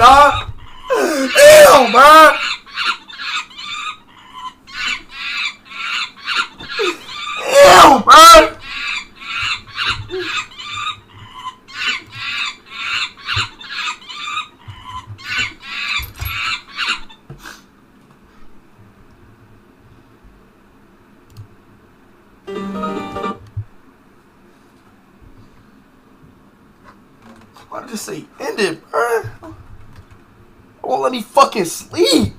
dog. Damn, bro. Damn, bro. Why did I just say end it, bro? It won't let me fucking sleep.